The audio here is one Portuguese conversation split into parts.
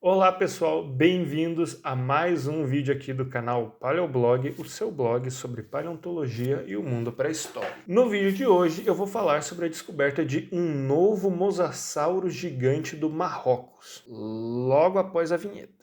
Olá pessoal, bem-vindos a mais um vídeo aqui do canal Paleoblog, o seu blog sobre paleontologia e o mundo pré-histórico. No vídeo de hoje eu vou falar sobre a descoberta de um novo mosassauro gigante do Marrocos, logo após a vinheta.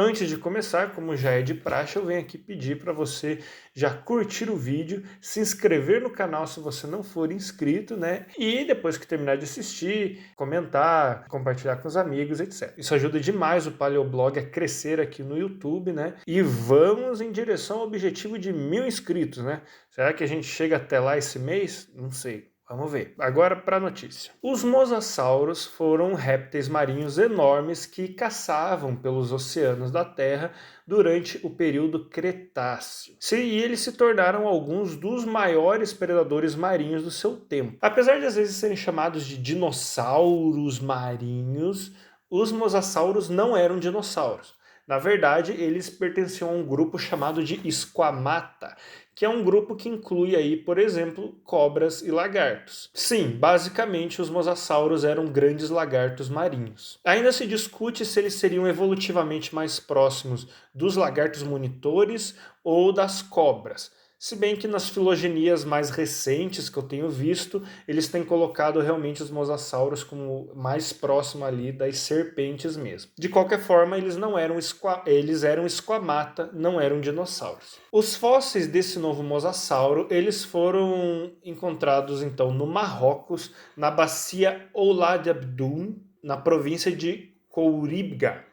Antes de começar, como já é de praxe, eu venho aqui pedir para você já curtir o vídeo, se inscrever no canal se você não for inscrito, né? E depois que terminar de assistir, comentar, compartilhar com os amigos, etc. Isso ajuda demais o Paleoblog a crescer aqui no YouTube, né? E vamos em direção ao objetivo de 1000 inscritos, né? Será que a gente chega até lá esse mês? Não sei. Vamos ver. Agora para a notícia. Os mosassauros foram répteis marinhos enormes que caçavam pelos oceanos da Terra durante o período Cretáceo. E eles se tornaram alguns dos maiores predadores marinhos do seu tempo. Apesar de às vezes serem chamados de dinossauros marinhos, os mosassauros não eram dinossauros. Na verdade, eles pertenciam a um grupo chamado de Squamata, que é um grupo que inclui aí, por exemplo, cobras e lagartos. Sim, basicamente os mosassauros eram grandes lagartos marinhos. Ainda se discute se eles seriam evolutivamente mais próximos dos lagartos monitores ou das cobras. Se bem que nas filogenias mais recentes que eu tenho visto, eles têm colocado realmente os mosassauros como mais próximo ali das serpentes mesmo. De qualquer forma, eles eram esquamata, não eram dinossauros. Os fósseis desse novo mosassauro, eles foram encontrados então no Marrocos, na bacia Oulad Abdoun, na província de Couribga.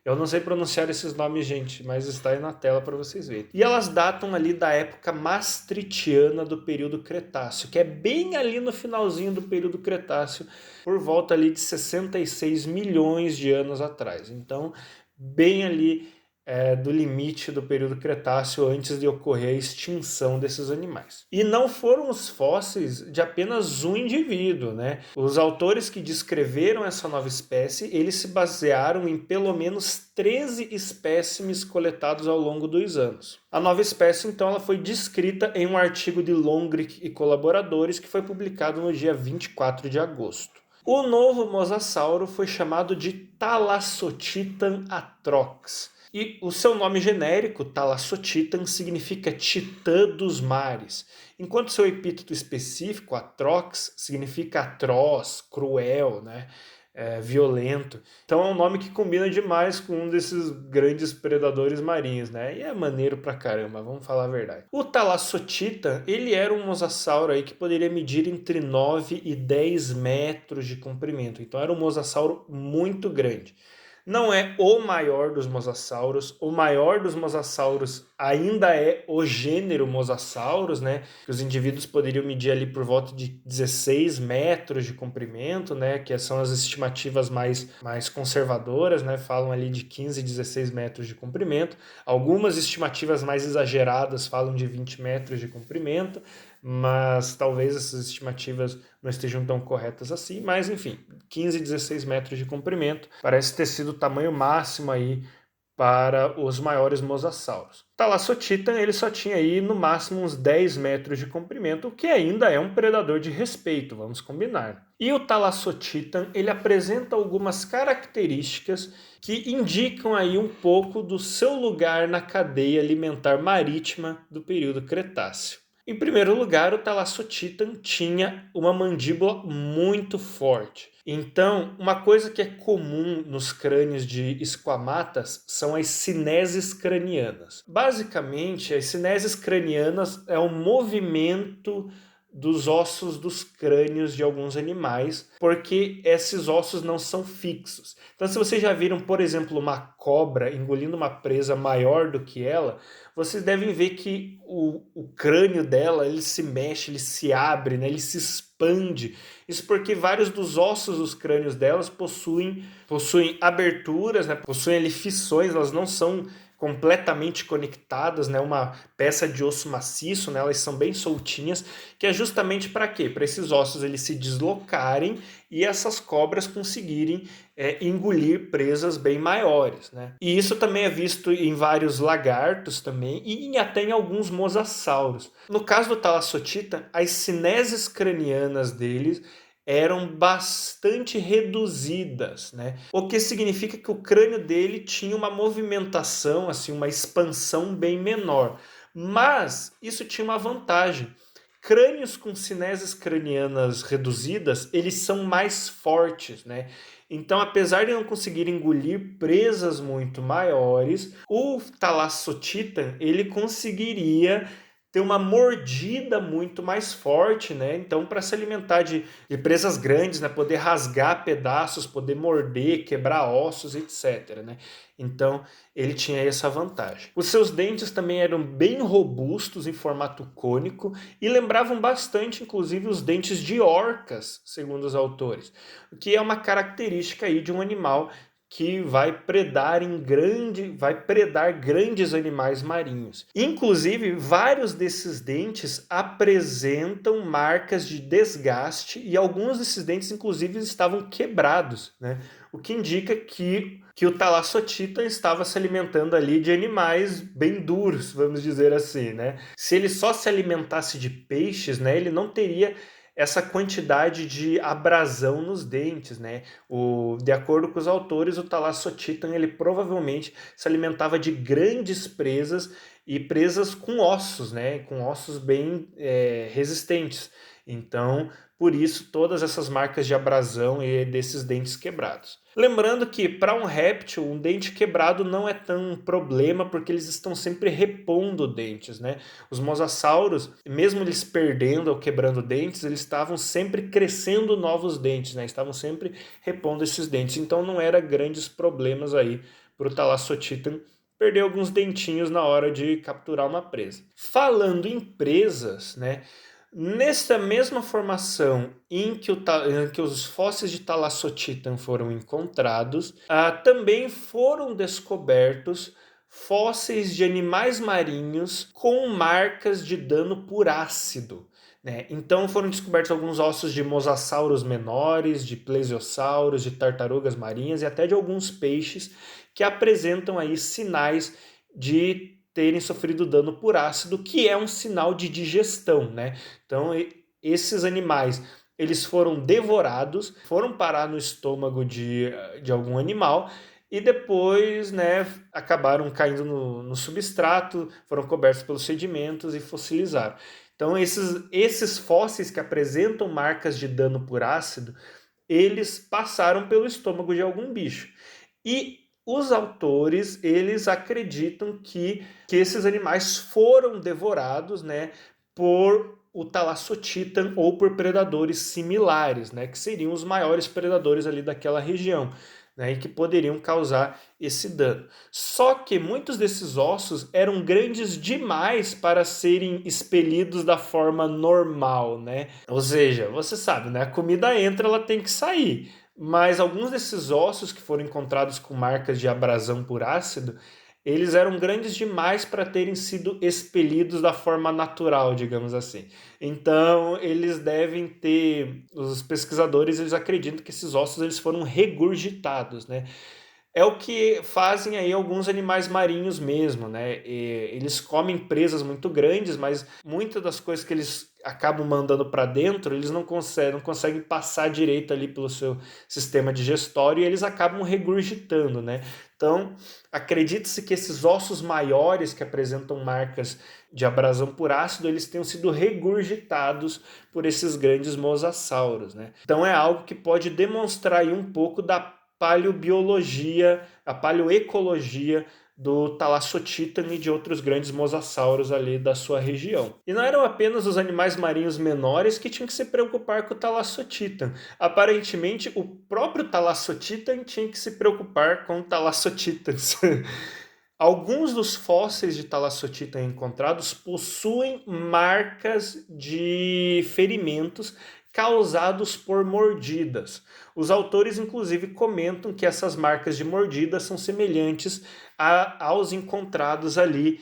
Eu não sei pronunciar esses nomes, gente, mas está aí na tela para vocês verem. E elas datam ali da época maastrichtiana do período Cretáceo, que é bem ali no finalzinho do período Cretáceo, por volta ali de 66 milhões de anos atrás. Então, bem ali do limite do período Cretáceo antes de ocorrer a extinção desses animais. E não foram os fósseis de apenas um indivíduo, né? Os autores que descreveram essa nova espécie, eles se basearam em pelo menos 13 espécimes coletados ao longo dos anos. A nova espécie, então, ela foi descrita em um artigo de Longrich e colaboradores que foi publicado no dia 24 de agosto. O novo mosassauro foi chamado de Thalassotitan atrox. E o seu nome genérico, Thalassotitan, significa titã dos mares, enquanto seu epíteto específico, atrox, significa atroz, cruel, né? Violento. Então é um nome que combina demais com um desses grandes predadores marinhos, né? E é maneiro pra caramba, vamos falar a verdade. O Thalassotitan, ele era um mosassauro aí que poderia medir entre 9 e 10 metros de comprimento. Então era um mosassauro muito grande. Não é o maior dos mosassauros. O maior dos mosassauros ainda é o gênero Mosasaurus, né? Os indivíduos poderiam medir ali por volta de 16 metros de comprimento, né? Que são as estimativas mais conservadoras, né? Falam ali de 15, 16 metros de comprimento. Algumas estimativas mais exageradas falam de 20 metros de comprimento, mas talvez essas estimativas não estejam tão corretas assim, mas enfim, 15, 16 metros de comprimento parece ter sido o tamanho máximo aí para os maiores mosassauros. Thalassotitan ele só tinha aí no máximo uns 10 metros de comprimento, o que ainda é um predador de respeito, vamos combinar. E o Thalassotitan ele apresenta algumas características que indicam aí um pouco do seu lugar na cadeia alimentar marítima do período Cretáceo. Em primeiro lugar, o Thalassotitan tinha uma mandíbula muito forte. Então, uma coisa que é comum nos crânios de esquamatas são as cineses cranianas. Basicamente, as cineses cranianas é um movimento dos ossos dos crânios de alguns animais, porque esses ossos não são fixos. Então, se vocês já viram, por exemplo, uma cobra engolindo uma presa maior do que ela, vocês devem ver que o crânio dela ele se mexe, ele se abre, né? Ele se expande. Isso porque vários dos ossos dos crânios delas possuem aberturas, né? Possuem ali fissões, elas não são completamente conectadas, né? Uma peça de osso maciço, né? Elas são bem soltinhas, que é justamente para quê? Para esses ossos eles se deslocarem e essas cobras conseguirem engolir presas bem maiores, né? E isso também é visto em vários lagartos também e até em alguns mosassauros. No caso do Thalassotita, as cineses cranianas deles eram bastante reduzidas, né? O que significa que o crânio dele tinha uma movimentação, assim, uma expansão bem menor. Mas isso tinha uma vantagem. Crânios com cineses cranianas reduzidas, eles são mais fortes, né? Então, apesar de não conseguir engolir presas muito maiores, o Thalassotita, ele conseguiria ter uma mordida muito mais forte, né? Então, para se alimentar de presas grandes, né? Poder rasgar pedaços, poder morder, quebrar ossos, etc, né? Então, ele tinha essa vantagem. Os seus dentes também eram bem robustos em formato cônico e lembravam bastante, inclusive, os dentes de orcas, segundo os autores, o que é uma característica aí de um animal que vai predar grandes animais marinhos. Inclusive, vários desses dentes apresentam marcas de desgaste e alguns desses dentes, inclusive, estavam quebrados, né? O que indica que o Thalassotita estava se alimentando ali de animais bem duros, vamos dizer assim, né? Se ele só se alimentasse de peixes, né, ele não teria essa quantidade de abrasão nos dentes, né? De acordo com os autores, o Thalassotita ele provavelmente se alimentava de grandes presas e presas com ossos, né? Com ossos bem resistentes. Então, por isso, todas essas marcas de abrasão e desses dentes quebrados. Lembrando que para um réptil, um dente quebrado não é tão problema porque eles estão sempre repondo dentes, né? Os mosassauros, mesmo eles perdendo ou quebrando dentes, eles estavam sempre crescendo novos dentes, né? Estavam sempre repondo esses dentes. Então não era grandes problemas aí para o Thalassotita perder alguns dentinhos na hora de capturar uma presa. Falando em presas, né? Nessa mesma formação em que os fósseis de Thalassotita foram encontrados, também foram descobertos fósseis de animais marinhos com marcas de dano por ácido, né? Então foram descobertos alguns ossos de mosassauros menores, de plesiosauros, de tartarugas marinhas e até de alguns peixes que apresentam aí sinais de terem sofrido dano por ácido, que é um sinal de digestão, né? Então, esses animais, eles foram devorados, foram parar no estômago de algum animal e depois, né, acabaram caindo no substrato, foram cobertos pelos sedimentos e fossilizaram. Então, esses fósseis que apresentam marcas de dano por ácido, eles passaram pelo estômago de algum bicho. E os autores, eles acreditam que esses animais foram devorados, né, por o Thalassotita ou por predadores similares, né, que seriam os maiores predadores ali daquela região, né, e que poderiam causar esse dano. Só que muitos desses ossos eram grandes demais para serem expelidos da forma normal, né? Ou seja, você sabe, né, a comida entra, ela tem que sair. Mas alguns desses ossos que foram encontrados com marcas de abrasão por ácido, eles eram grandes demais para terem sido expelidos da forma natural, digamos assim. Então, eles devem ter, os pesquisadores, eles acreditam que esses ossos eles foram regurgitados, né? É o que fazem aí alguns animais marinhos mesmo, né? Eles comem presas muito grandes, mas muitas das coisas que eles acabam mandando para dentro, eles não conseguem passar direito ali pelo seu sistema digestório e eles acabam regurgitando, né? Então, acredita-se que esses ossos maiores que apresentam marcas de abrasão por ácido, eles tenham sido regurgitados por esses grandes mosassauros, né? Então é algo que pode demonstrar aí um pouco da paleobiologia, a paleoecologia do Thalassotita e de outros grandes mosassauros ali da sua região. E não eram apenas os animais marinhos menores que tinham que se preocupar com o Thalassotita. Aparentemente, o próprio Thalassotita tinha que se preocupar com Thalassotitas. Alguns dos fósseis de Thalassotita encontrados possuem marcas de ferimentos causados por mordidas. Os autores, inclusive, comentam que essas marcas de mordida são semelhantes aos encontrados ali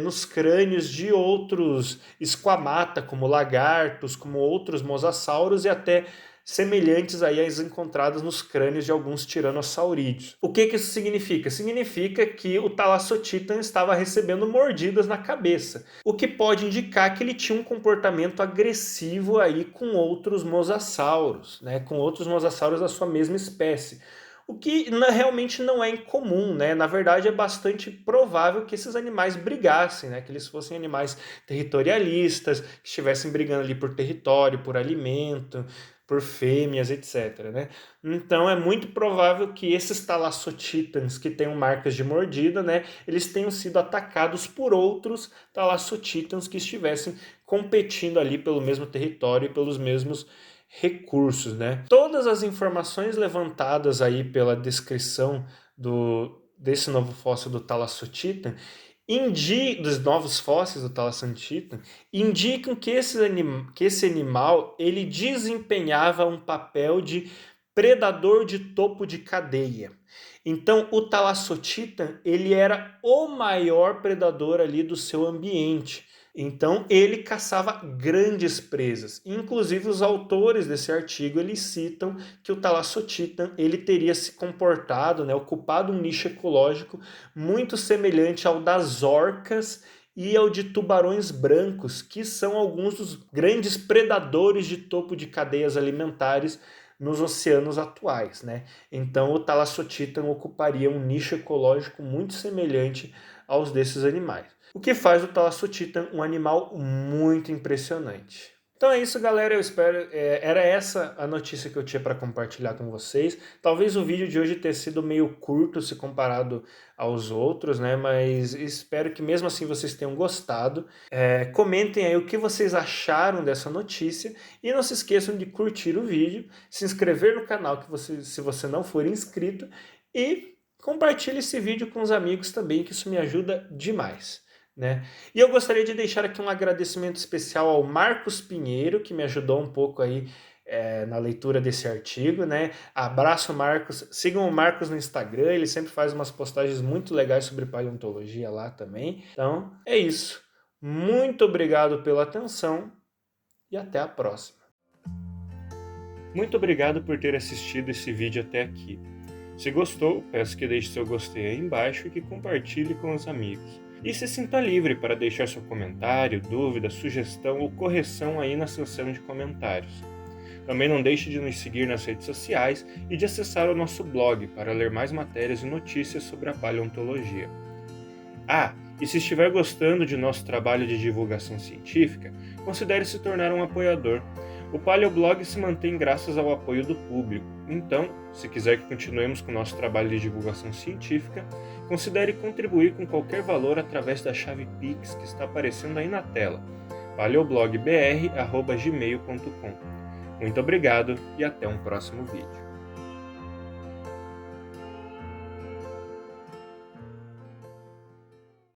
nos crânios de outros esquamata, como lagartos, como outros mosassauros e até semelhantes aí às encontradas nos crânios de alguns tiranossaurídeos. O que isso significa? Significa que o Thalassothitan estava recebendo mordidas na cabeça, o que pode indicar que ele tinha um comportamento agressivo aí com outros mosassauros, né? Com outros mosassauros da sua mesma espécie. O que realmente não é incomum, né? Na verdade, é bastante provável que esses animais brigassem, né? Que eles fossem animais territorialistas, que estivessem brigando ali por território, por alimento, por fêmeas, etc, né? Então é muito provável que esses Thalassotitans que tenham marcas de mordida, né, eles tenham sido atacados por outros Thalassotitans que estivessem competindo ali pelo mesmo território e pelos mesmos recursos, né? Todas as informações levantadas aí pela descrição desse novo fóssil do Thalassothitan dos novos fósseis do Thalassothitan indicam que esse animal ele desempenhava um papel de predador de topo de cadeia. Então, o Thalassothitan ele era o maior predador ali do seu ambiente. Então, ele caçava grandes presas. Inclusive, os autores desse artigo eles citam que o Thalassothitan ele teria se comportado, né, ocupado um nicho ecológico muito semelhante ao das orcas e ao de tubarões brancos, que são alguns dos grandes predadores de topo de cadeias alimentares nos oceanos atuais, né? Então, o Thalassothitan ocuparia um nicho ecológico muito semelhante aos desses animais. O que faz o Thalassothitan um animal muito impressionante. Então é isso, galera. Eu espero. Era essa a notícia que eu tinha para compartilhar com vocês. Talvez o vídeo de hoje tenha sido meio curto se comparado aos outros, né? Mas espero que mesmo assim vocês tenham gostado. Comentem aí o que vocês acharam dessa notícia. E não se esqueçam de curtir o vídeo, se inscrever no canal se você não for inscrito. E compartilhe esse vídeo com os amigos também, que isso me ajuda demais. Né? E eu gostaria de deixar aqui um agradecimento especial ao Marcos Pinheiro, que me ajudou um pouco aí na leitura desse artigo, né? Abraço, Marcos. Sigam o Marcos no Instagram, ele sempre faz umas postagens muito legais sobre paleontologia lá também. Então, é isso. Muito obrigado pela atenção e até a próxima. Muito obrigado por ter assistido esse vídeo até aqui. Se gostou, peço que deixe seu gostei aí embaixo e que compartilhe com os amigos. E se sinta livre para deixar seu comentário, dúvida, sugestão ou correção aí na seção de comentários. Também não deixe de nos seguir nas redes sociais e de acessar o nosso blog para ler mais matérias e notícias sobre a paleontologia. E se estiver gostando de nosso trabalho de divulgação científica, considere se tornar um apoiador. O Paleoblog se mantém graças ao apoio do público. Então, se quiser que continuemos com o nosso trabalho de divulgação científica, considere contribuir com qualquer valor através da chave Pix que está aparecendo aí na tela, paleoblogbr@gmail.com. Muito obrigado e até um próximo vídeo.